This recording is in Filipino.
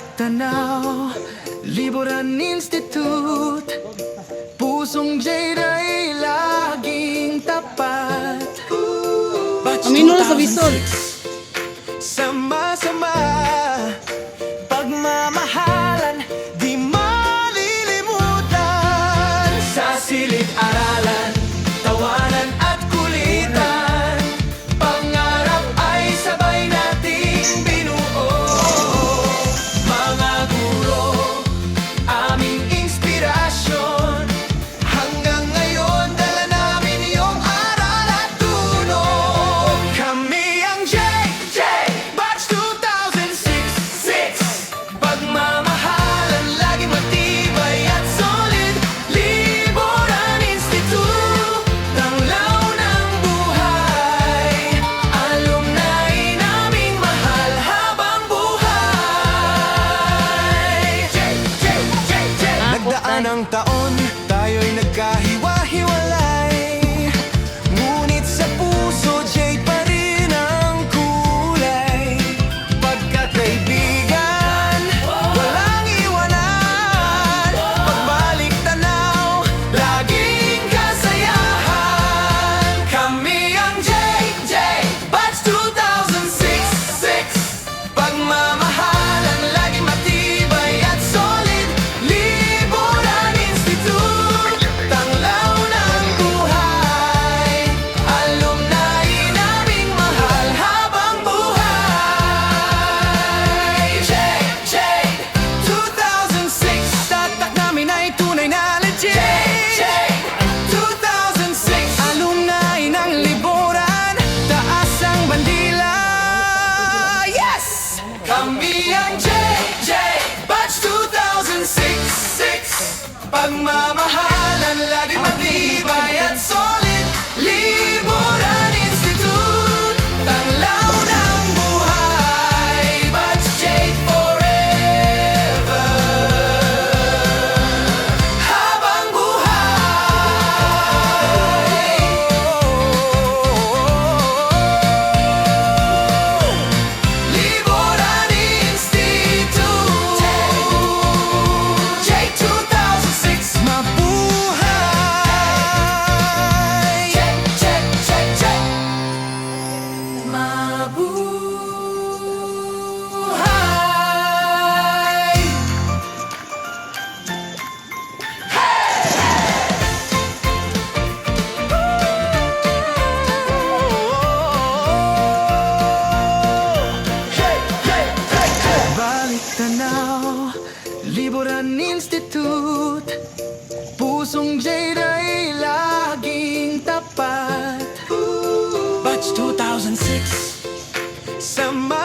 Balik tanaw, Liburan Institute. Pusong Jade ay laging tapat. Batch Aminul sa Bicol. 2006, sama-sama, pagmamahalan, di malilimutan. Sa silid-aralan, tawanan at kulitan, pangarap ay sabay nating binuo. Mga guro, aming inspirasyon, hanggang ngayon dala namin iyong aral at tulong. Kami ang JJ Batch 2006. Pagmamahalan, laging matibay at solid. Liburan Institute, tanglaw ng buhay. Alumni naming mahal habang buhay. JJ. Nagdaan ang taon, tayo'y nagkahiwa-hiwalay. Ngunit sa puso, Jade pa rin ang kulay. Pagkakaibigan, walang iwanan. Pagbalik tanaw, laging kasayahan. Kami ang JJ Batch 2006. Pagmamahalan, laging matibay at solid. Liburan Institute, tanglaw ng buhay. Alumni naming mahal habang buhay. JJ 2006, tatak namin ay tunay na legit. JJ 2006, alumni ng liburan, taas ang bandila. Yes! Kami ang JJ Batch 2006. Pagmamahalan, laging matibay at solid. Liburan Institute, tanglaw ng buhay. Batch Jade forever, habang buhay. Liburan Institute, Jade 2006. Mabuhay. Check. Mabuhay. Balik tanaw, Liburan Institute. Pusong Jade ay laging tapat. Batch 2006, sama